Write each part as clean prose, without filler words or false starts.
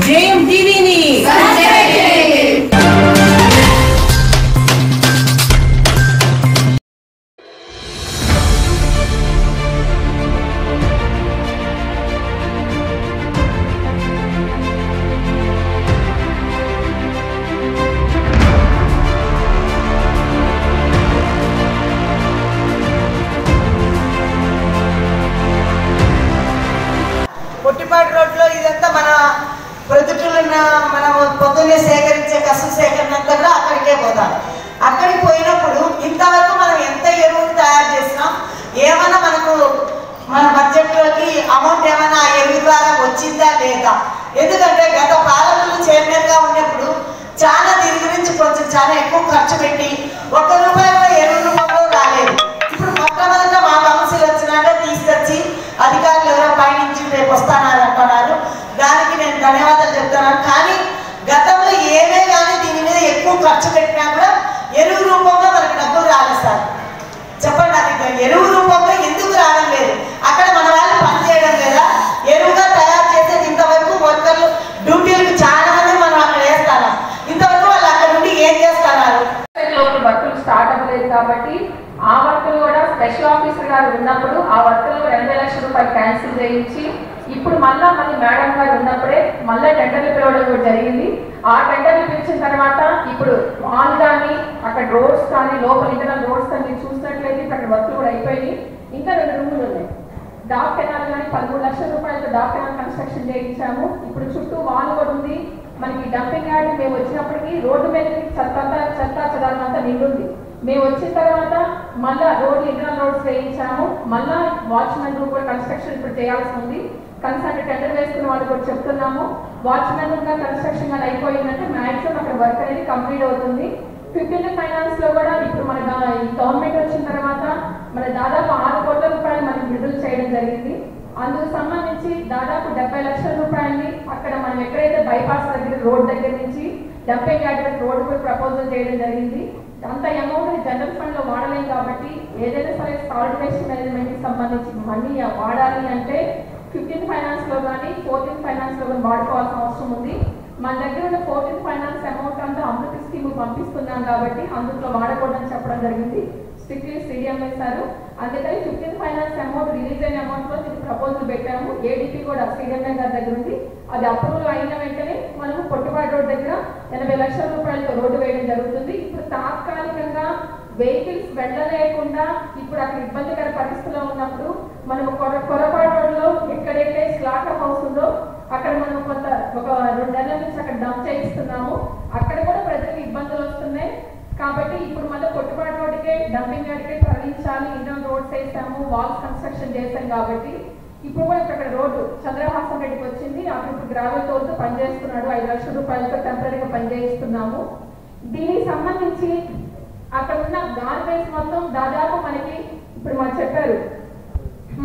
JM టీవీని subscribe చేయండి. పొట్టిపాటి రోడ్లో ఇదంతా మన ప్రొద్దుటూరున్న మనం పొద్దున్నే సేకరించే కసులు సేకరణ అంతా కూడా అక్కడికే పోతాం. అక్కడికి పోయినప్పుడు ఇంతవరకు మనం ఎంత ఎరువులు తయారు చేసినాం, ఏమైనా మనకు మన బడ్జెట్లోకి అమౌంట్ ఏమైనా ఆ ఎరువు ద్వారా వచ్చిందా లేదా? ఎందుకంటే గత పాలకులు చైర్మన్గా ఉన్నప్పుడు చాలా దీని గురించి కొంచెం చాలా ఎక్కువ ఖర్చు పెట్టి ₹1 కూడా ఎరువు రూపంలో రాలేదు. ఇప్పుడు మొట్టమొదట మా కౌన్సిల్ వచ్చినాక తీసుకొచ్చి అధికారులు ఎవరో పైనుంచి రేపు వస్తానని అంటున్నారు. దానికి నేను ధన్యవాదాలు చెప్తున్నాను. కానీ గతంలో ఏమే కానీ దీని మీద ఎక్కువ ఖర్చు పెట్టినా కూడా ఎరువు రూపంలో మనకు డబ్బులు రాలేదు సార్. చెప్పండి, అది ఎరువు రూపంలో ఎందుకు రావడం లేదు? అక్కడ మన వాళ్ళు పనిచేయడం లేదా? ఎరువుగా తయారు చేసేది ఇంతవరకు వర్కర్లు డ్యూటీలకు చాలా మంది మనం అక్కడ వేస్తారా? ఇంతవరకు వాళ్ళు అక్కడ నుండి ఏం చేస్తున్నారు? వర్కులు స్టార్ట్ అవ్వలేదు కాబట్టి ఆ వర్కులు కూడా స్పెషల్ ఆఫీసర్ గారు ఉన్నప్పుడు ఆ వర్కులు ₹2,000 లక్షలు క్యాన్సిల్ చేయించి ఇప్పుడు మళ్ళీ మేడం గారు ఉన్నప్పుడే మళ్ళీ టెండర్లు పిలవడం కూడా జరిగింది. ఆ టెండర్లు పిలిచిన తర్వాత ఇప్పుడు మాల్ కానీ అక్కడ రోడ్స్ కానీ లోపల ఇంటర్నల్ రోడ్స్ కానీ చూసినట్లయితే అక్కడ వర్కులు కూడా అయిపోయి ఇంకా 2 రూములు ఉన్నాయి. డాక్ కెనాల్ కానీ ₹13 లక్షలతో డాక్ కెనాల్ కన్స్ట్రక్షన్ చేయించాము. ఇప్పుడు చుట్టూ వాల్ కూడా ఉంది. మనకి డంపింగ్ యార్డ్ మేము వచ్చినప్పటికీ రోడ్డు మీద చెత్త చెదారంతా నిండుంది. మేము వచ్చిన తర్వాత మళ్ళా రోడ్లు ఇంటర్నల్ రోడ్స్ వేయించాము. మళ్ళా వాచ్మెన్ రూమ్ కూడా కన్స్ట్రక్షన్ ఇప్పుడు చేయాల్సి ఉంది. కన్సల్ట్ టెండర్ వేసుకున్న వాళ్ళు కూడా చెప్తున్నాము. వాచ్మెన్ రూమ్ కన్స్ట్రక్షన్ కానీ అయిపోయిందంటే మ్యాక్సిమం అక్కడ వర్క్ అనేది కంప్లీట్ అవుతుంది. 15 ఫైనాన్స్ లో కూడా ఇప్పుడు మన గవర్నమెంట్ వచ్చిన తర్వాత మన దాదాపు ₹6 కోట్ల మనం విడుదల చేయడం జరిగింది. అందుకు సంబంధించి దాదాపు ₹70 లక్షల అక్కడ మనం ఎక్కడైతే బైపాస్ దగ్గర రోడ్ దగ్గర నుంచి డంపింగ్ యార్డ్ రోడ్డు కూడా ప్రపోజల్ చేయడం జరిగింది. అంత అమౌంట్ జనరల్ ఫండ్ లో వాడలేం కాబట్టి ఏదైనా సరే సాలిడ్ వేస్ట్ మేనేజ్మెంట్ కి సంబంధించి మనీ వాడాలి అంటే 15 ఫైనాన్స్ లో కానీ 14 ఫైనాన్స్ లో కానీ వాడుకోవాల్సిన అవసరం ఉంది. మన దగ్గర ఉన్న 14 ఫైనాన్స్ అమౌంట్ అంతా అమృత స్కీమ్ పంపిస్తున్నాం కాబట్టి అందులో వాడకూడదని చెప్పడం జరిగింది. స్ట్రిక్ట్లీ సీడీఎం వేశారు. అందుకని 15 ఫైనాన్స్ అమౌంట్ రిలీజ్ అయిన అమౌంట్ లో దీనికి ప్రపోజల్ పెట్టాము. ఏడీపీ కూడా సీడీఎం గారి దగ్గర ఉంది. అది అప్రూవల్ అయిన వెంటనే మనము పొట్టిపాటి రోడ్ దగ్గర ₹80 లక్షలతో రోడ్డు వేయడం జరుగుతుంది. ఇప్పుడు తాత్కాలికంగా వెహికల్స్ వెళ్ళలేకుండా ఇప్పుడు అక్కడ ఇబ్బందికర పరిస్థితుల్లో ఉన్నప్పుడు మనం కొరపాటు రోడ్లో ఎక్కడైతే స్లాటర్ హౌస్ ఉందో అక్కడ మనం ఒక 2 నెలల నుంచి అక్కడ డంప్ చేయిస్తున్నాము. అక్కడ కూడా ప్రజలకు ఇబ్బందులు వస్తున్నాయి కాబట్టి ఇప్పుడు మళ్ళీ పొట్టిపాటి రోడ్డుకే డంపింగ్ యార్డ్కే తరలించాలి. ఇంటర్నల్ రోడ్స్ వేసాము, వాల్స్ కన్స్ట్రక్షన్ చేశాం కాబట్టి ఇప్పుడు కూడా ఇక్కడ రోడ్డు చంద్రహాసం రెడ్డికి వచ్చింది. అప్పుడు ఇప్పుడు గ్రావెల్ తోలుతూ పనిచేస్తున్నాడు. ₹5 లక్షలతో టెంపరీగా పనిచేయిస్తున్నాము. దీనికి సంబంధించి అక్కడ ఉన్న గార్బేజ్ మొత్తం దాదాపు మనకి ఇప్పుడు మాకు చెప్పారు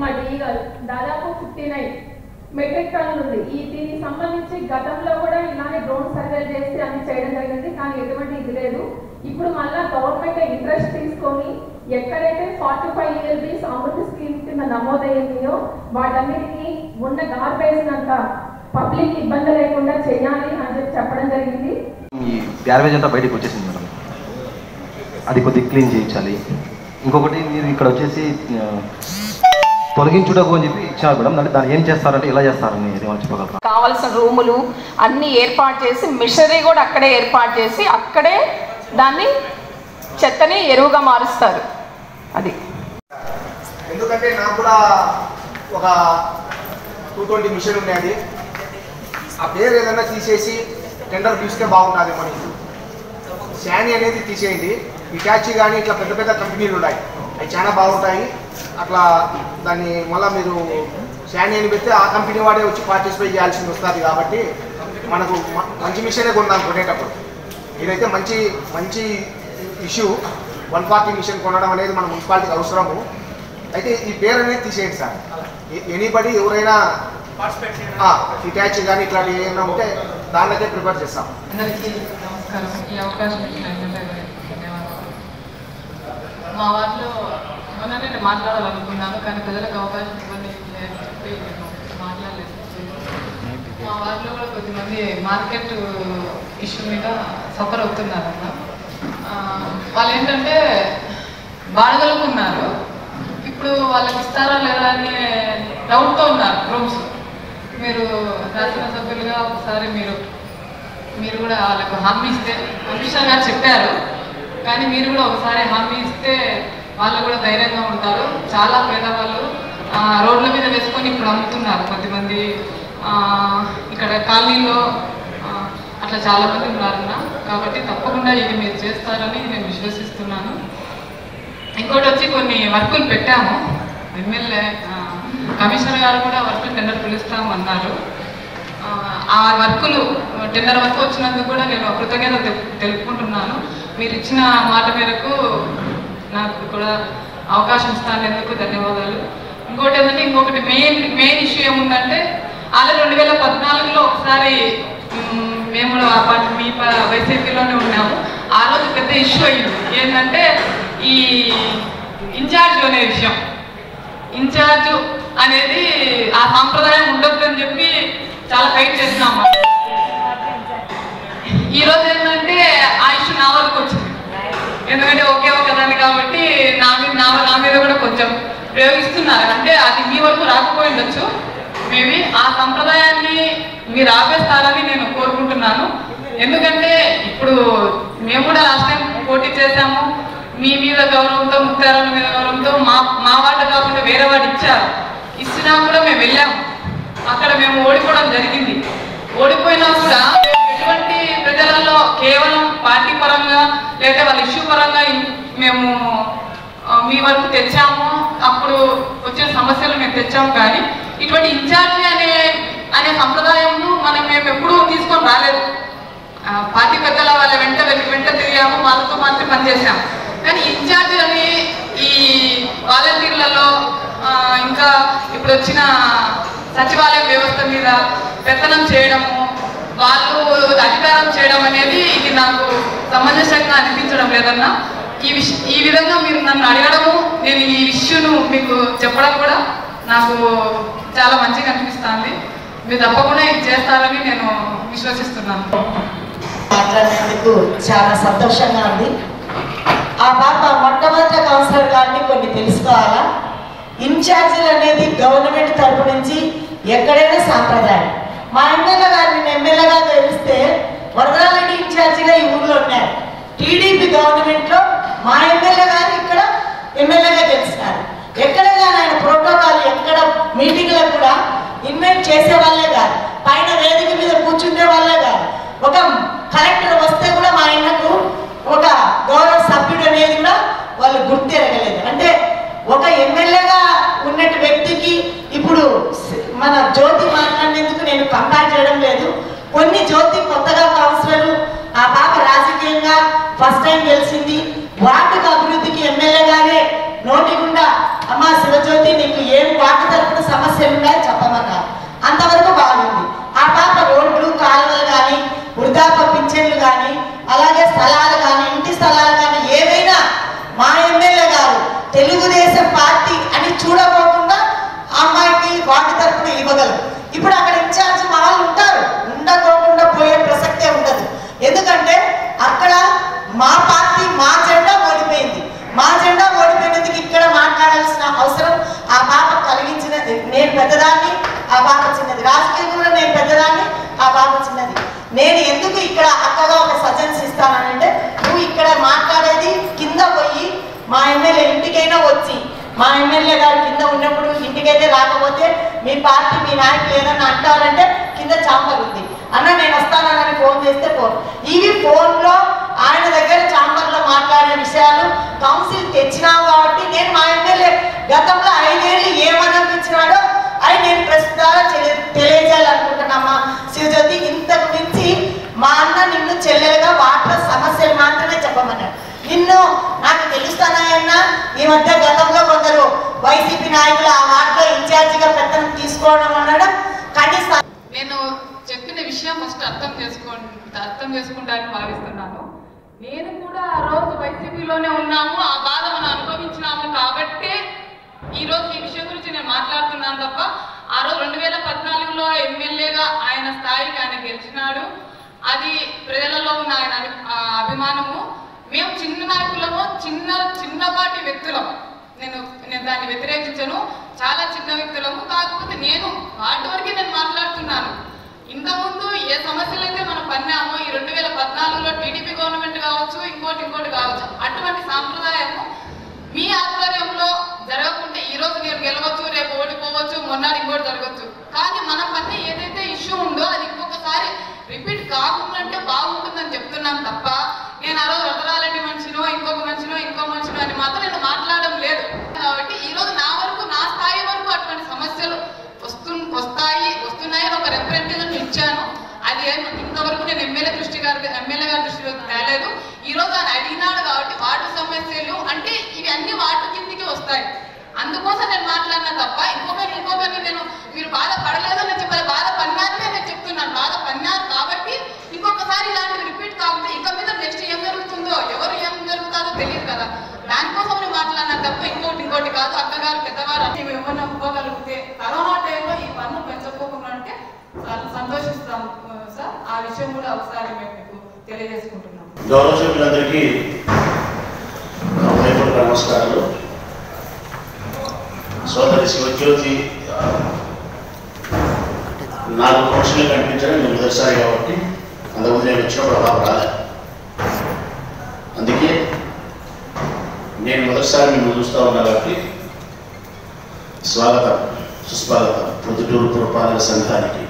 మా డీ గారు దాదాపు 59 మెట్రిక్ టన్నులు ఉంది. దీనికి సంబంధించి గతంలో కూడా ఇలానే డ్రోన్ సర్వే చేసి అన్ని చేయడం జరిగింది. కానీ ఎటువంటి ఇది లేదు. ఇప్పుడు మళ్ళా గవర్నమెంట్ ఇంట్రెస్ట్ తీసుకొని ఎక్కడైతే 45 ELBs అమృత స్కీమ్ కింద నమోదయ్యిందో వాటన్నిటికీ ఉన్న గార్బేజ్ అంతా పబ్లిక్ ఇబ్బంది లేకుండా చేయాలి అని చెప్పడం జరిగింది. ఈ గ్యార్బేజ్ అంతా బయటకు వచ్చేసింది మేడం, అది కొద్దిగా క్లీన్ చేయించాలి. ఇంకొకటి మీరు ఇక్కడ వచ్చేసి తొలగించుటకు అని చెప్పి ఇచ్చారు మేడం, అంటే దాన్ని ఏం చేస్తారంటే ఎలా చేస్తారని ఏమైనా చెప్పగలరా? కావాల్సిన రూములు అన్నీ ఏర్పాటు చేసి మిషనరీ కూడా అక్కడే ఏర్పాటు చేసి అక్కడే దాన్ని చెత్తని ఎరువుగా మారుస్తారు. అది ఎందుకంటే నాకు కూడా ఒక 220 మిషన్ ఉండేది. ఆ పేరు ఏదైనా తీసేసి టెండర్ తీసుకే బాగుంటుంది. మనకి శాని అనేది తీసేయండి. ఇటాచి కానీ ఇట్లా పెద్ద పెద్ద కంపెనీలు ఉన్నాయి, అవి చాలా బాగుంటాయి. అట్లా దాన్ని మళ్ళీ మీరు శాని అని పెడితే ఆ కంపెనీ వాడే వచ్చి పార్టిసిపేట్ చేయాల్సింది వస్తుంది. కాబట్టి మనకు మంచి మిషనే కొందాం కొనేటప్పుడు. ఇదైతే మంచి మంచి ఇష్యూ. 140 మిషన్ కొనడం అనేది మన మున్సిపాలిటీకి అవసరము. అయితే ఈ పేరు అనేది తీసేయండి సార్. ఎనీబడి ఎవరైనా ఇటాచి కానీ ఇట్లాంటి ఏమైనా ఉంటే దానికే ప్రిపేర్ చేస్తాం. అందరికీ నమస్కారం. ఈ అవకాశం ఇచ్చినందుకు ధన్యవాదాలు. మా వారిలో మొన్ననే నేను మాట్లాడాలనుకున్నాను, కానీ ప్రజలకు అవకాశం ఇవ్వని చెప్పి నేను మాట్లాడలేదు. మా వారిలో కూడా కొద్దిమంది మార్కెట్ ఇష్యూ మీద సఫర్ అవుతున్నారన్న. వాళ్ళు ఏంటంటే బాడుగలకు ఉన్నారు. ఇప్పుడు వాళ్ళకి ఇస్తారా లేదా అని డౌట్తో ఉన్నారు రూమ్స్. మీరు శాసనసభ్యులుగా ఒకసారి మీరు కూడా వాళ్ళకు హామీ ఇస్తే, అమిత్ గారు చెప్పారు, కానీ మీరు కూడా ఒకసారి హామీ ఇస్తే వాళ్ళు కూడా ధైర్యంగా ఉంటారు. చాలా పేదవాళ్ళు రోడ్ల మీద వేసుకొని ఇప్పుడు అమ్ముతున్నారు కొద్దిమంది. ఇక్కడ కాలనీలో అట్లా చాలా మంది ఉన్నారన్న. కాబట్టి తప్పకుండా ఇది మీరు చేస్తారని నేను విశ్వసిస్తున్నాను. ఇంకోటి వచ్చి కొన్ని వర్కులు పెట్టాము. ఎమ్మెల్యే కమిషనర్ గారు కూడా వర్కులు టెండర్ పిలుస్తాము అన్నారు. ఆ వర్కులు టెండర్ వర్క్ వచ్చినందుకు కూడా నేను కృతజ్ఞత తెలుపుకుంటున్నాను. మీరు ఇచ్చిన మాట మేరకు నాకు కూడా అవకాశం ఇస్తానందుకు ధన్యవాదాలు. ఇంకోటి ఏంటంటే ఇంకొకటి మెయిన్ ఇష్యూ ఏముందంటే ఆల్రెడీ 2014లో ఒకసారి మేము కూడా ఆ పార్టీ మీ వైసీపీలోనే ఉన్నాము. ఆ రోజు పెద్ద ఇష్యూ అయింది. ఏంటంటే ఈ ఇన్ఛార్జ్ అనే విషయం. ఇన్ఛార్జ్ అనేది ఆ సాంప్రదాయం ఉండొద్దని చెప్పి చాలా ఫైట్ చేస్తున్నాము. ఈరోజు ఏంటంటే ఆ ఇష్యూ నా వరకు వచ్చింది. ఎందుకంటే ఒకే ఒకదాన్ని కాబట్టి నా మీద కూడా కొంచెం ప్రయోగిస్తున్నారు. అంటే అది మీ వరకు రాకపోయి ఉండొచ్చు. మేబీ ఆ సంప్రదాయాన్ని మీరు ఆపేస్తారని నేను కోరుకుంటున్నాను. ఎందుకంటే ఇప్పుడు మేము కూడా లాస్ట్ టైం పోటీ చేశాము. మీ మీద గౌరవంతో, ముత్యారాల మీద గౌరవంతో మా వార్డు కాకుండా వేరే వాడు ఇచ్చినా కూడా మేము వెళ్ళాము. అక్కడ మేము ఓడిపోవడం జరిగింది. ఓడిపోయినా కూడా ఎటువంటి ప్రజలలో కేవలం పార్టీ పరంగా లేదా వాళ్ళ ఇష్యూ పరంగా మేము మీ వరకు తెచ్చాము. అప్పుడు వచ్చిన సమస్యలు మేము తెచ్చాము. కానీ ఇటువంటి ఇన్ఛార్జి అనే సంప్రదాయంను మేము ఎప్పుడూ తీసుకొని రాలేదు. పార్టీ పెద్దల వాళ్ళ వెంట తిరిగాము, వాళ్ళతో మాత్రం పనిచేసాము. కానీ ఇన్ఛార్జి అని ఈ వాలంటీర్లలో ఇంకా ఇప్పుడు వచ్చిన సచివాలయ వ్యవస్థ మీద పెత్తనం చేయడము, వాళ్ళు అధికారం చేయడం అనేది ఇది నాకు సమంజసంగా అనిపించడం లేదన్నా. ఈ విధంగా మీరు నన్ను అడగడము, నేను ఈ ఇష్యూను మీకు చెప్పడం కూడా నాకు చాలా మంచిగా అనిపిస్తుంది. మీరు తప్పకుండా ఇది చేస్తారని నేను విశ్వసిస్తున్నాను. మాట్లాడినందుకు చాలా సంతోషంగా ఉంది. ఆ పాప మొట్టమొదటి కౌన్సిలర్ గారిని కొన్ని తెలుసుకోవాలా. ఇన్ఛార్జీలు అనేది గవర్నమెంట్ తరపు నుంచి ఎక్కడైనా సాంప్రదాయం. మా ఎమ్మెల్యే గారిని ఎమ్మెల్యేగా తెలిస్తే వరదరారెడ్డి ఇన్ఛార్జిగా ఈ ఊర్లో ఉన్నారు. టీడీపీ గవర్నమెంట్లో మా ఎమ్మెల్యే గారు ఇక్కడ ఎమ్మెల్యేగా గెలిచినారు. ఎక్కడ కానీ ఆయన ప్రోటోకాల్ ఎక్కడ మీటింగ్లకు కూడా ఇన్వైట్ చేసే వాళ్ళే కాదు, పైన వేదిక మీద కూర్చుంటే వాళ్ళే కాదు. ఒక కలెక్టర్ వస్తే కూడా మా ఆయనకు ఒక గౌరవ సభ్యుడు అనేది కూడా వాళ్ళు గుర్తెరగలేదు. అంటే ఒక ఎమ్మెల్యేగా ఉన్నట్టు వ్యక్తికి ఇప్పుడు మన జ్యోతి మాట్లాడినందుకు నేను కంపేర్ చేయడం లేదు. కొన్ని జ్యోతి కొత్తగా కౌన్సిలర్, ఆ పాప రాజకీయంగా ఫస్ట్ టైం గెలిచింది. వార్డుకు అభివృద్ధికి ఎమ్మెల్యే గారే నోటిగుండా అమ్మ శివజ్యోతి నీకు ఏం వార్డు తరపున సమస్యలు ఉన్నాయో చెప్పమన్నారు. అంతవరకు బాగుంది. ఆ పాప రోడ్లు, కాలువలు కానీ, వృద్ధాప్య పింఛన్లు కానీ, అలాగే స్థలాలు కానీ, ఇంటి స్థలాలు కానీ ఏవైనా మా ఎమ్మెల్యే గారు తెలుగుదేశం పార్టీ అని చూడబోకుండా అమ్మాయికి వార్డు తరపున ఇవ్వగలరు. ఇప్పుడు అక్కడ ఇన్ఛార్జ్ మా వాళ్ళు ఉంటారు, ఉండకోకుండా పోయే ప్రసక్తే ఉండదు. ఎందుకంటే అక్కడ మా పార్టీ మా జెండా ఓడిపోయింది. మా జెండా ఓడిపోయినందుకు ఇక్కడ మాట్లాడాల్సిన అవసరం ఆ పాప కలిగించినది. నేను పెద్దదాన్ని, ఆ పాప చిన్నది. రాజకీయంగా నేను పెద్దదాన్ని, ఆ పాప చిన్నది. నేను ఎందుకు ఇక్కడ అక్కగా ఒక సజెన్స్ ఇస్తానంటే, నువ్వు ఇక్కడ మాట్లాడేది కింద పోయి మా ఎమ్మెల్యే ఇంటికైనా వచ్చి, మా ఎమ్మెల్యే గారు కింద ఉన్నప్పుడు ఇంటికైతే రాకపోతే మీ పార్టీ మీ నాయకులు ఏదన్నా అంటారంటే కింద చాంబర్ ఉంది అన్న నేను వస్తానని ఫోన్ చేస్తే ఇవి ఫోన్లో ఆయన దగ్గర చాంబర్లో మాట్లాడే విషయాలు కౌన్సిల్ తెచ్చినావు కాబట్టి నేను మా ఎమ్మెల్యే గతంలో 5 ఏళ్ళు ఏమనిపించినాడో అని నేను ప్రస్తుతారా తెలియజేయాలనుకుంటున్నామా. శివజ్యోతి, ఇంతకు మించి మా అన్న నిన్ను చెల్లెలుగా వాటర్ సమస్యలు మాత్రమే చెప్పమన్నాడు. నిన్ను నాకు తెలుస్తానాయన్నా. ఈ మధ్య గతంలో కొందరు వైసీపీ నాయకులు ఆ వార్డులో ఇన్ఛార్జిగా పెత్తనం తీసుకోవడం అన్నాడు. కనీసం నేను చెప్పిన విషయం ఫస్ట్ అర్థం చేసుకుంటానని భావిస్తున్నాను. నేను కూడా ఆ రోజు వైసీపీలోనే ఉన్నాము, ఆ బాధ మనం అనుభవించినాము కాబట్టి ఈరోజు ఈ విషయం గురించి నేను మాట్లాడుతున్నాను తప్ప ఆ రోజు 2014లో ఎమ్మెల్యేగా ఆయన స్థాయికి ఆయన గెలిచినాడు. అది ప్రజలలో ఉన్న ఆయన అభిమానము. మేము చిన్న నాయకులము, చిన్నపాటి వ్యక్తులము. నేను దాన్ని వ్యతిరేకించను. చాలా చిన్న వ్యక్తులము. కాకపోతే నేను వాటి వరకే నేను మాట్లాడుతున్నాను. ఇంతకుముందు ఏ సమస్యలు అయితే మనం పన్నామో ఈ 2014లో టీడీపీ గవర్నమెంట్ కావచ్చు, ఇంకోటి కావచ్చు, అటువంటి సాంప్రదాయము మీ ఆధ్వర్యంలో జరగకుంటే ఈ రోజు నేను గెలవచ్చు, రేపు ఓడిపోవచ్చు, మొన్నటి ఇంకోటి జరగచ్చు. కానీ మన పైన ఏదైతే ఇష్యూ ఉందో అది ఇంకొకసారి రిపీట్ కాకుండా బాగుంటుందని చెప్తున్నాను తప్ప నేను ఆ రోజు వదరాలని మనిషినో ఇంకో మనిషినో అని మాత్రం నేను మాట్లాడడం లేదు. కాబట్టి ఈ రోజు నా స్థాయి వరకు అటువంటి సమస్యలు వస్తున్నాయని ఒక రిప్రజెంటేషన్ ఇచ్చాను. అది ఇంతవరకు నేను ఎమ్మెల్యే గారి దృష్టిలోకి తేలేదు. ఈ రోజు ఆయన అడిగినాడు కాబట్టి వాటి సమస్యలు అంటే ఇవి అన్ని వాటి కిందికి వస్తాయి. అందుకోసం నేను మాట్లాడినా తప్ప ఇంకొకరిని నేను మీరు బాధపడలేదు అని చెప్పాలి. బాధపడినారనే నేను చెప్తున్నాను. బాధపడినారు కాబట్టి ఇంకొకసారి ఇలాంటివి రిపీట్ కాకుండా ఇక మీద నెక్స్ట్ ఏం జరుగుతుందో ఏం జరుగుతుందో తెలియదు కదా. దానికోసం నేను మాట్లాడినా తప్ప ఇంకోటి కాదు. అక్కగారు పెద్దవారు మేము ఏమన్నా ఇవ్వగలిగితే కరోనా టైంలో ఈ పన్ను పెంచకపోకుండా అంటే సంతోషిస్తాం సార్. ఆ విషయం కూడా ఒకసారి మేము మీకు తెలియజేసుకుంటున్నాం. గౌరవ సభ్యులందరికీ నమస్కారాలు. సోదరి శివజ్యోతి నాకు కౌన్సిలింగ్ కనిపించడం నేను మొదటిసారి కాబట్టి అంతకుముందు నేను వచ్చినప్పుడు అలా రాలేదు. అందుకే నేను మొదటిసారి మిమ్మల్ని చూస్తూ ఉన్నా కాబట్టి స్వాగతం, సుస్వాగతం. ప్రొద్దుటూరు పురపాలక సంఘానికి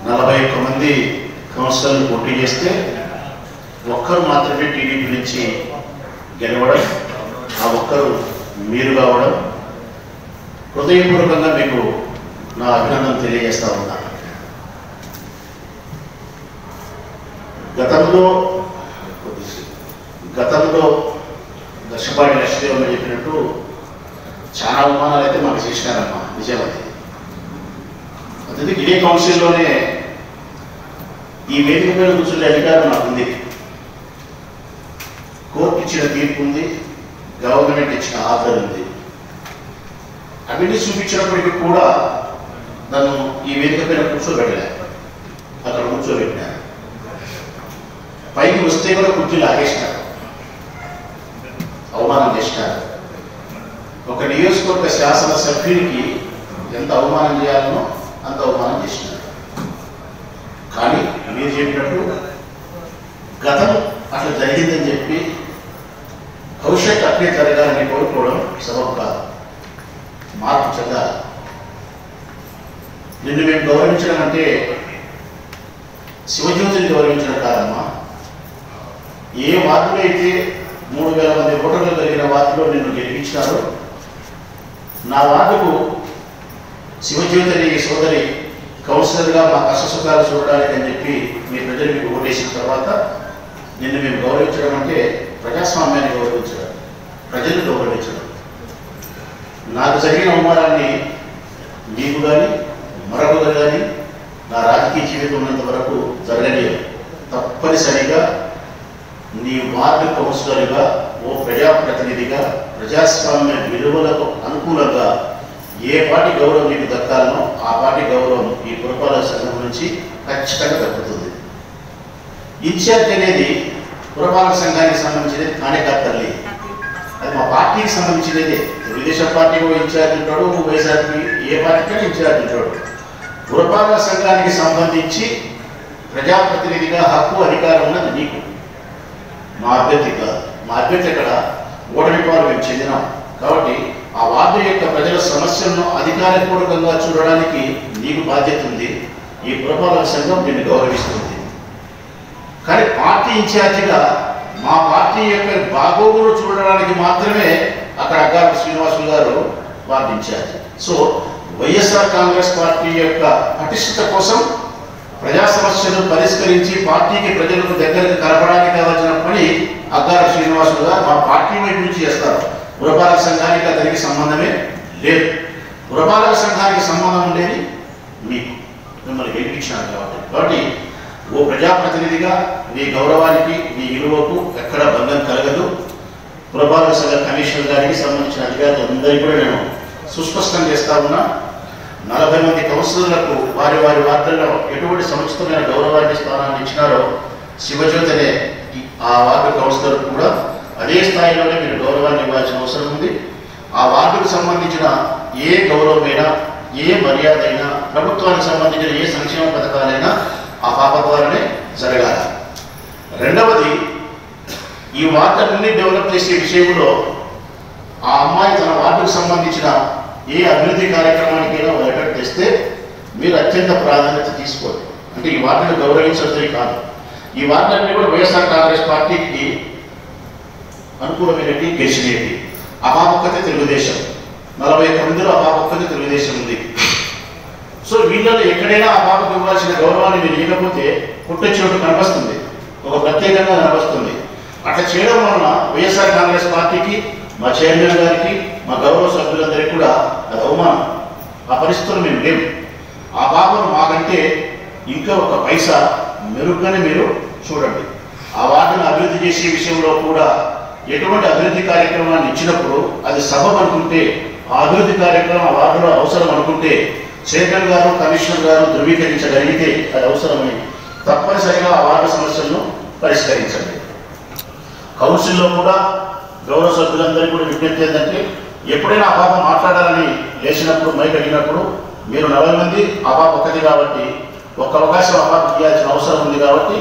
41 మంది కౌన్సిలర్లు పోటీ చేస్తే ఒక్కరు మాత్రమే టీడీపీ నుంచి గెలవడం, ఆ ఒక్కరు మీరు కావడం హృదయపూర్వకంగా మీకు నా అభినందన తెలియజేస్తా ఉన్నా. గతంలో దర్శపాటి లక్ష్మీదేవమ్మ చెప్పినట్టు చాలా అవమానాలు అయితే మాకు చేసినారమ్మా. నిజమది. అదే ఇదే కౌన్సిల్లోనే ఈ వేదిక మీద కూర్చునే అధికారం నాకుంది. కోర్టు ఇచ్చిన తీర్పు ఉంది, గవర్నమెంట్ ఇచ్చిన ఆర్డర్ ఉంది. అవన్నీ చూపించినప్పటికీ కూడా నన్ను ఈ వేదిక పైన కూర్చోబెట్టలే, అక్కడ కూర్చోబెట్టినా. పైకి వస్తే కూడా కుర్చీ లాగేసినారు, అవమానం చేసినారు. ఒక నియోజకవర్గ శాసనసభ్యునికి ఎంత అవమానం చేయాలనో అంత అవమానం చేసినారు. కానీ మీరు చెప్పినట్టు గతం అట్లా జరిగిందని చెప్పి భవిష్యత్తు అట్లే జరగాలని కోరుకోవడం సబబు కాదు. మార్పు చెందాలి. నిన్ను మేము గౌరవించడం అంటే శివజ్యోతిని గౌరవించడం కాదమ్మా. ఏ వార్డులో అయితే 3000 మంది ఓటర్లు కలిగిన వార్డులో నిన్ను గెలిపించినారో నా వార్డుకు శివజ్యోతి అనే సోదరి కౌన్సిలర్గా మా కష్టసుఖాలు చూడడానికి అని చెప్పి మీ ప్రజలు మీకు ఓటేసిన తర్వాత నిన్ను మేము గౌరవించడం అంటే ప్రజాస్వామ్యాన్ని గౌరవించడం, ప్రజలు గౌరవించడం. నాకు జరిగిన అవమానాన్ని మీకు కానీ మరొకరు కానీ నా రాజకీయ జీవితం ఉన్నంత వరకు జరగలేదు. తప్పనిసరిగా నీ వార్డు కౌన్సిలర్గా, ఓ ప్రజాప్రతినిధిగా, ప్రజాస్వామ్య విలువలకు అనుకూలంగా ఏ పార్టీ గౌరవం నీకు దక్కాలనో ఆ పార్టీ గౌరవం ఈ పురపాలక సంఘం నుంచి ఖచ్చితంగా దక్కుతుంది. ఇన్ఛార్జ్ అనేది పురపాలక సంఘానికి సంబంధించినది కానే కాదు. అది మా పార్టీకి సంబంధించినదే. తెలుగుదేశం పార్టీకి ఇన్ఛార్జ్ ఉంటాడు, వైఎస్ఆర్పీ ఏ పార్టీకైనా ఇన్ఛార్జ్ ఉంటాడు. పురపాలక సంఘానికి సంబంధించి ప్రజాప్రతినిధిగా హక్కు అధికారం ఉన్నది నీకు, మా అభ్యర్థి కాదు. మా అభ్యర్థి ఎక్కడ ఓటమి పాలు మేము చెందినాం కాబట్టి ఆ వార్డు యొక్క ప్రజల సమస్యలను అధికారపూర్వకంగా చూడడానికి నీకు బాధ్యత ఉంది. ఈ పురపాలక సంఘం నిన్ను గౌరవిస్తుంది. కానీ పార్టీ ఇన్ఛార్జిగా మా పార్టీ యొక్క బాగోగులు చూడడానికి మాత్రమే అక్కడ అగ్గారపు శ్రీనివాసులు గారు ward incharge. So YSR Congress party యొక్క పటిష్టత కోసం ప్రజా సమస్యలు పరిష్కరించి పార్టీకి ప్రజలకు దగ్గరకు కలపడానికి కావాల్సిన పని అగ్గారపు శ్రీనివాసులు గారు మా పార్టీ వైపు నుంచి చేస్తారు. పురపాలక సంఘానికి అతనికి సంబంధమే లేదు. పురపాలక సంఘానికి సంబంధం ఉండేది మీకు, మిమ్మల్ని గెలిపించినారు కాబట్టి ఓ ప్రజాప్రతినిధిగా మీ గౌరవానికి, మీ విలువకు ఎక్కడ భంగం కలగదు. పురపాలక సంఘ కమిషనర్ గారికి సంబంధించిన అధికారులందరికీ కూడా నేను సుస్పష్టం చేస్తా ఉన్నా. 40 మంది కౌన్సిలర్లకు వారి వారి వార్డుల్లో ఎటువంటి సముచితమైన గౌరవాన్ని స్థానాన్ని ఇచ్చినారో శివజ్యోతి అనే ఆ వార్డు కౌన్సిలర్ కూడా అదే స్థాయిలోనే మీరు గౌరవాన్ని ఇవ్వాల్సిన అవసరం ఉంది. ఆ వార్డుకు సంబంధించిన ఏ గౌరవమైనా ఏ మర్యాద అయినా ప్రభుత్వానికి సంబంధించిన ఏ సంక్షేమ పథకాలైనా ఆ పాప ద్వారానే జరగాలి. రెండవది, ఈ వార్డులన్నీ డెవలప్ చేసే విషయంలో ఆ అమ్మాయి తన వార్డుకు సంబంధించిన ఏ అభివృద్ధి కార్యక్రమానికైనా ఎఫెక్ట్ తెస్తే మీరు అత్యంత ప్రాధాన్యత తీసుకోండి. అంటే ఈ వార్డును గౌరవించడమే కాదు, ఈ వార్డులన్నీ కూడా వైఎస్ఆర్ కాంగ్రెస్ పార్టీకి అనుకూలమైనవి గెలిచినవి. అపాపక్కతే తెలుగుదేశం, 41 మందిలో అపాపక్కతే తెలుగుదేశం ఉంది. సో వీళ్ళలో ఎక్కడైనా ఆ పాపకు ఇవ్వాల్సిన గౌరవాన్ని మీరు ఇవ్వకపోతే పుట్టొచ్చినట్టు కనిపిస్తుంది, ఒక ప్రత్యేకంగా కనిపిస్తుంది. అట్లా చేయడం వలన వైఎస్ఆర్ కాంగ్రెస్ పార్టీకి, మా చైర్మన్ గారికి, మా గౌరవ సభ్యులందరికీ కూడా అది అవమానం. ఆ పరిస్థితులు మేము లేవు. ఆ పాపను మాకంటే ఇంకా ఒక పైసా మెరుగ్గానే మీరు చూడండి. ఆ వార్డును అభివృద్ధి చేసే విషయంలో కూడా ఎటువంటి అభివృద్ధి కార్యక్రమాన్ని ఇచ్చినప్పుడు అది సబబ్ అనుకుంటే, ఆ అభివృద్ధి కార్యక్రమం ఆ వార్డులో అవసరం అనుకుంటే చైర్మన్ గారు, కమిషనర్ గారు ధృవీకరించగలిగితే అది అవసరమని తప్పనిసరిగా ఆ వార్డు సమస్యలను పరిష్కరించండి. కౌన్సిల్లో కూడా గౌరవ సభ్యులందరికీ కూడా విజ్ఞప్తి ఏంటంటే, ఎప్పుడైనా ఆ పాప మాట్లాడాలని లేచినప్పుడు, మైక్ అడిగినప్పుడు మీరు 40 మంది, ఆ పాప ఒక్కటి కాబట్టి ఒక్క అవకాశం ఆ పాప ఇవ్వాల్సిన అవసరం ఉంది కాబట్టి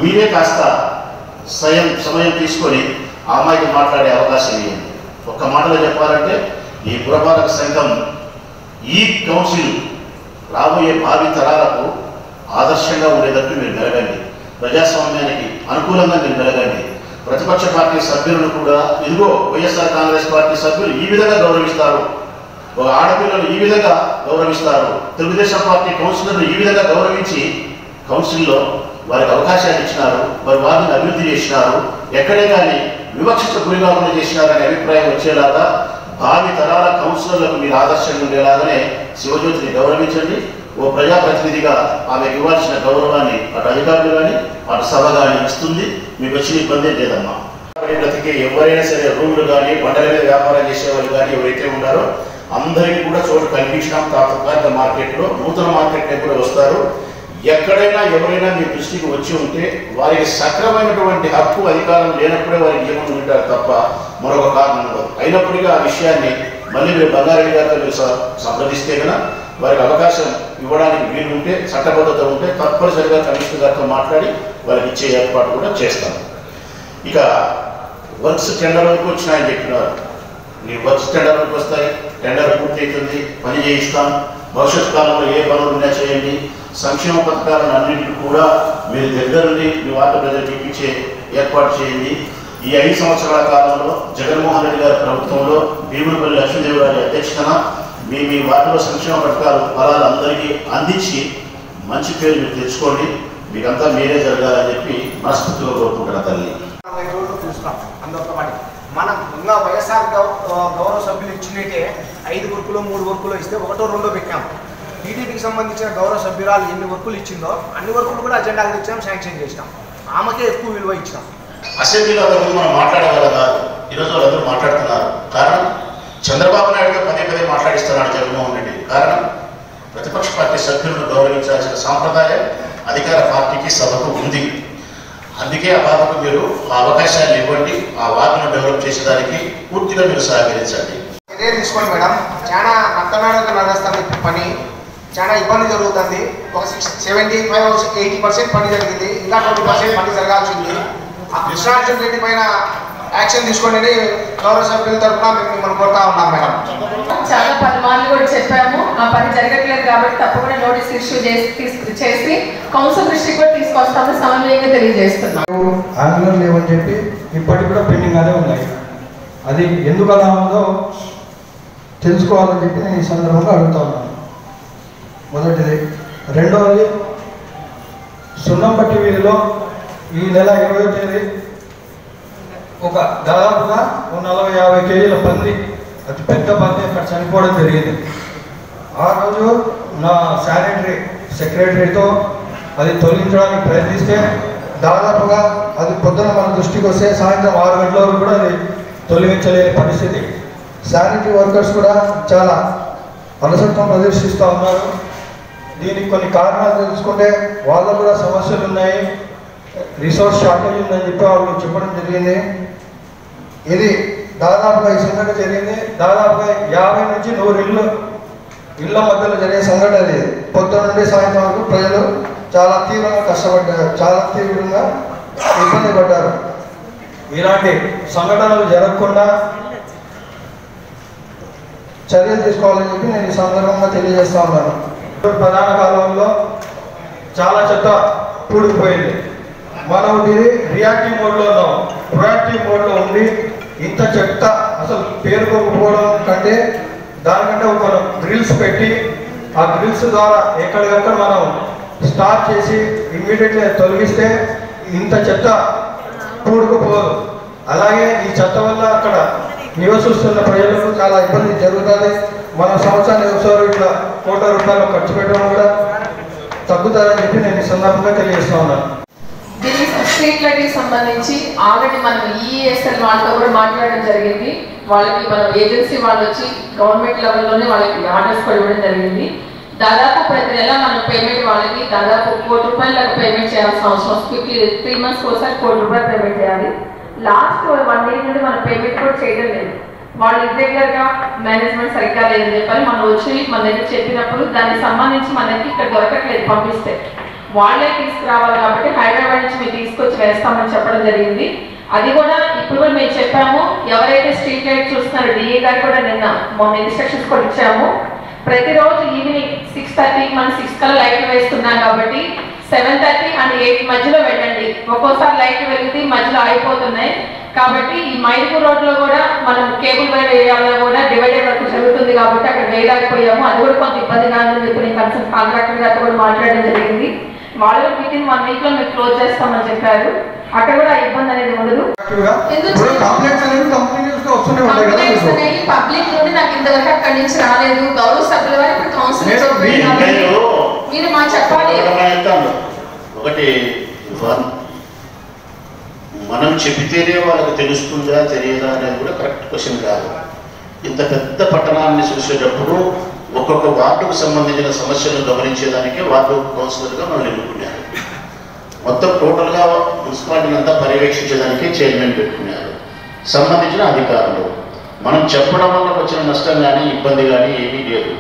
మీరే కాస్త సమయం తీసుకొని ఆ అమ్మాయికి మాట్లాడే అవకాశం ఇవ్వండి. ఒక్క మాటలో చెప్పాలంటే ఈ పురపాలక సంఘం, ఈ కౌన్సిల్ రాబోయే భావి తరాలకు ఆదర్శంగా ఉండేటట్టు మీరు మెలగండి. ప్రజాస్వామ్యానికి అనుకూలంగా మీరు మెలగండి. ప్రతిపక్ష పార్టీ సభ్యులను కూడా ఇదిగో వైఎస్ఆర్ కాంగ్రెస్ పార్టీ సభ్యులు ఈ విధంగా గౌరవిస్తారు, ఒక ఆడపిల్లలు ఈ విధంగా గౌరవిస్తారు, తెలుగుదేశం పార్టీ కౌన్సిలర్లు ఈ విధంగా గౌరవించి కౌన్సిల్లో వారికి అవకాశాలు ఇచ్చినారు, వారి వారిని అభివృద్ధి చేసినారు, ఎక్కడే కానీ వివక్షకు గురి కాకుండా చేసినారనే అభిప్రాయం వచ్చేలాగా భావి తరాల కౌన్సిలర్లకు మీరు ఆదర్శంగా ఉండేలాగానే శివజ్యోతిని గౌరవించండి. ఓ ప్రజాప్రతినిధిగా ఆమెకు ఇవ్వాల్సిన గౌరవాన్ని అటు అధికారులు కానీ అటు సభ కానీ ఇస్తుంది. మీకు వచ్చిన ఇబ్బంది లేదమ్మా. బ్రతికే ఎవరైనా సరే రూములు కానీ బండల మీద వ్యాపారం చేసేవాళ్ళు కానీ ఎవరైతే ఉన్నారో అందరికీ కూడా చోటు కల్పించినాం. తాత్కాలిక మార్కెట్లో, నూతన మార్కెట్లో కూడా వస్తారు. ఎక్కడైనా ఎవరైనా మీ దృష్టికి వచ్చి ఉంటే వారికి సక్రమైనటువంటి హక్కు అధికారం లేనప్పుడే వారికి ఏమని ఉంటారు తప్ప మరొక కారణం ఉండదు. అయినప్పటికీ ఆ విషయాన్ని మళ్ళీ మీరు బంగారెడ్డి గారితో మీరు సంప్రదిస్తే కనుక వారికి అవకాశం ఇవ్వడానికి వీలు ఉంటే, చట్టబద్ధత ఉంటే తప్పనిసరిగా కమిషనర్ గారితో మాట్లాడి వారికి ఇచ్చే ఏర్పాటు కూడా చేస్తాం. ఇక వర్క్స్ టెండర్ వరకు వచ్చినాయని చెప్పినారు. మీ వర్క్స్ టెండర్ వరకు వస్తాయి, టెండర్ పూర్తి అవుతుంది, పని చేయిస్తాం. భవిష్యత్ కాలంలో ఏ పనులు ఉన్నా చేయండి. సంక్షేమ పథకాలను అన్నింటినీ కూడా మీరు దగ్గరుండి మీ వార్డు ప్రజలకు ఇప్పించే ఏర్పాటు చేయండి. ఈ 5 సంవత్సరాల కాలంలో జగన్మోహన్ రెడ్డి గారి ప్రభుత్వంలో భీములపల్లి లక్ష్మీదేవి గారి అధ్యక్షతన మీ వార్డులో సంక్షేమ పథకాలు ఫలాలు అందరికీ అందించి మంచి పేరు మీరు తెచ్చుకోండి. మీకంతా మీరే జరగాలని చెప్పి మనస్ఫూర్తిగా కోరుకుంటున్నా తల్లి. చూస్తాం అందరితో పాటు మనం ఇంకా వైఎస్ఆర్ గౌరవ సభ్యులు ఇచ్చినట్టే 5 వర్కులు 3 వర్కులు ఇస్తే 1, 2 పెట్టాము. టీడీపీకి సంబంధించిన గౌరవ సభ్యురాలు ఎన్ని వర్కులు ఇచ్చిందో అన్ని వర్కులు కూడా అజెండాకి తెచ్చాం, శాంక్షన్ చేసినాం. ఆమెకే ఎక్కువ విలువ ఇచ్చినాం. అసెంబ్లీలో అంతకుముందు మనం మాట్లాడేవాళ్ళం కాదు, ఈరోజు వాళ్ళందరూ మాట్లాడుతున్నారు. కారణం చంద్రబాబు నాయుడుగా పదే మాట్లాడిస్తున్నాడు జగన్మోహన్ రెడ్డి. కారణం ప్రతిపక్ష పార్టీ సభ్యులను గౌరవించాల్సిన సాంప్రదాయం అధికార పార్టీకి సభకు ఉంది. అందుకే ఆ బాబుకు మీరు ఆ అవకాశాన్ని ఇవ్వండి. ఆ వార్డును డెవలప్ చేసేదానికి పూర్తిగా మీరు సహకరించండి. ఇదే తీసుకోండి మేడం. చాలా నత్తనాడుగా నడుస్తుంది పని, చాలా ఇబ్బంది జరుగుతుంది. ఒక 75-80% పని జరిగింది, ఇంకా 20% పని జరగాల్సింది. ఆ కృష్ణార్జున్ రెడ్డి పైన యాక్షన్ తీసుకోండి గౌరవ సభ్యుల తరఫున మేము మిమ్మల్ని కోరుతా ఉన్నాం మేడం. చాలా పనులు కూడా చెప్పాము, ఆ పని జరగట్లేదు కాబట్టి తప్పకుండా నోటీస్ ఇష్యూ చేసి కౌన్సిల్ దృష్టికి కూడా తీసుకొస్తాము, సమన్వయంగా తెలియజేస్తున్నాము. ఆంగ్లం లేవని చెప్పి ఇప్పటికి కూడా పెండింగ్ అదే ఉన్నాయి. అది ఎందుకు అలా ఉందో తెలుసుకోవాలని చెప్పి నేను ఈ సందర్భంగా అడుగుతా ఉన్నాను. మొదటిది. రెండవది, సున్నంపట్టి వీధిలో ఈ నెల 20వ తేదీ ఒక దాదాపుగా 40-50 కేజీల పంది, అతి పెద్ద పంది అక్కడ చనిపోవడం జరిగింది. ఆ రోజు నా సెక్రటరీతో అది తొలగించడానికి ప్రయత్నిస్తే దాదాపుగా అది పొద్దున మన దృష్టికి వస్తే సాయంత్రం 6 గంటల వరకు కూడా అది తొలగించలేని పరిస్థితి. శానిటరీ వర్కర్స్ కూడా చాలా అలసత్వం ప్రదర్శిస్తూ ఉన్నారు. దీనికి కొన్ని కారణాలు తెలుసుకుంటే వాళ్ళకు కూడా సమస్యలు ఉన్నాయి, రిసోర్స్ షార్టేజ్ ఉందని చెప్పి వాళ్ళు చెప్పడం జరిగింది. ఇది దాదాపుగా ఈ సంఘటన జరిగింది. దాదాపుగా 50 నుంచి 100 ఇళ్ళ మధ్యలో జరిగే సంఘటన ఇది. పొద్దున నుండి సాయంత్రం వరకు ప్రజలు చాలా తీవ్రంగా కష్టపడ్డారు, చాలా తీవ్రంగా ఇబ్బంది పడ్డారు. ఇలాంటి సంఘటనలు జరగకుండా చర్యలు తీసుకోవాలని చెప్పి నేను ఈ సందర్భంగా తెలియజేస్తా ఉన్నాను. ప్రధాన కాలంలో చాలా చెత్త పూడిపోయింది. మనం ఇది రియాక్టివ్ మోడ్లో ఉన్నాం. ప్రొయాక్టివ్ మోడ్లో ఉండి ఇంత చెత్త అసలు పేరుకోకపోవడం కంటే దానికంటే ఒక గ్రిల్స్ పెట్టి ఆ గ్రిల్స్ ద్వారా ఎక్కడికక్కడ మనం స్టార్ట్ చేసి ఇమ్మీడియట్లీ తొలగిస్తే ఇంత చెత్త పూడుకుపోదు. అలాగే ఈ చెత్త వల్ల అక్కడ నివసిస్తున్న ప్రజలకు చాలా ఇబ్బంది జరుగుతుంది. మన సంవత్సరానికి ఒకసారి ఇట్లా ₹1,00,00,000 ఖర్చు పెట్టడం కూడా తగ్గుతుందని చెప్పి నేను ఈ సందర్భంగా తెలియజేస్తా ఉన్నాను. దీనికి స్ట్రీట్ లైట్కి సంబంధించి ఆల్రెడీ మనం ఈఎస్ఎల్ వాళ్ళతో కూడా మాట్లాడడం జరిగింది. వాళ్ళకి మనం ఏజెన్సీ వాళ్ళు వచ్చి గవర్నమెంట్ లెవెల్లోనే వాళ్ళకి ఆర్డర్స్ కూడా ఇవ్వడం జరిగింది. దాదాపు ప్రతి నెల మనం పేమెంట్ వాళ్ళకి దాదాపు ₹1,00,00,000 పేమెంట్ చేయాల్సిన అవసరం. 3 months ఒకసారి ₹1,00,00,000 పేమెంట్ చేయాలి. లాస్ట్ 1 year నుండి మనం పేమెంట్ కూడా చేయడం లేదు. వాళ్ళు ఇర్రెగ్యులర్గా మేనేజ్మెంట్ సరిగ్గా లేదని చెప్పాలి. మనం వచ్చి మన దగ్గర చెప్పినప్పుడు దానికి సంబంధించి మనకి ఇక్కడ దొరకట్లేదు, పంపిస్తే వాళ్ళే తీసుకురావాలి కాబట్టి హైదరాబాద్ నుంచి మేము తీసుకొచ్చి వేస్తామని చెప్పడం జరిగింది. అది కూడా ఇప్పుడు కూడా మేము చెప్పాము. ఎవరైతే స్ట్రీట్ లైట్ చూస్తున్నారో డిఏ గారు కూడా నిన్న మొన్న ఇన్స్ట్రక్షన్స్ కూడా ఇచ్చాము. ప్రతిరోజు ఈవినింగ్ 6:30 మనం 6 కల్లా లైట్లు వేస్తున్నాం కాబట్టి 7:30 and 8 మధ్యలో వెళ్ళండి. ఒక్కోసారి లైట్లు వెలిగితే మధ్యలో ఆగిపోతున్నాయి కాబట్టి ఈ మైదుకూరు రోడ్లో కూడా మనం కేబుల్ వైర్ ఏరియాలో కూడా డివైడర్ వర్క్ జరుగుతుంది కాబట్టి అక్కడ వేయలేకపోయాము. అది కూడా కొంత ఇబ్బందిగా ఉందని చెప్పి నేను కన్సర్న్ కాంట్రాక్టర్ గారితో కూడా మాట్లాడడం జరిగింది. వాళ్ళు వితిన్ 1 week లో మీరు క్లోజ్ చేస్తామని చెప్పారు. అక్కడ కూడా ఇబ్బంది అనేది ఉండదు. పబ్లిక్ నుండి నాకు ఇంతవరకు అక్కడి నుంచి రాలేదు. గౌరవ సభ్యుల వారు ఇప్పుడు కౌన్సిల్ మీరు మా చెప్పాలి. ఒకటి మనం చెబితేనే వాళ్ళకి తెలుస్తుందా తెలియదా అనేది కూడా కరెక్ట్ క్వశ్చన్ కాదు. ఇంత పెద్ద పట్టణాన్ని చూసేటప్పుడు ఒక్కొక్క వార్డుకు సంబంధించిన సమస్యలను గమనించేదానికి వార్డు కౌన్సిలర్గా మనం ఎన్నుకున్నారు. మొత్తం టోటల్గా మున్సిపాలిటీని అంతా పర్యవేక్షించేదానికి చైర్మన్ పెట్టుకున్నారు సంబంధించిన అధికారులు. మనం చెప్పడం వల్ల వచ్చిన నష్టం కానీ ఇబ్బంది కానీ ఏమీ లేదు.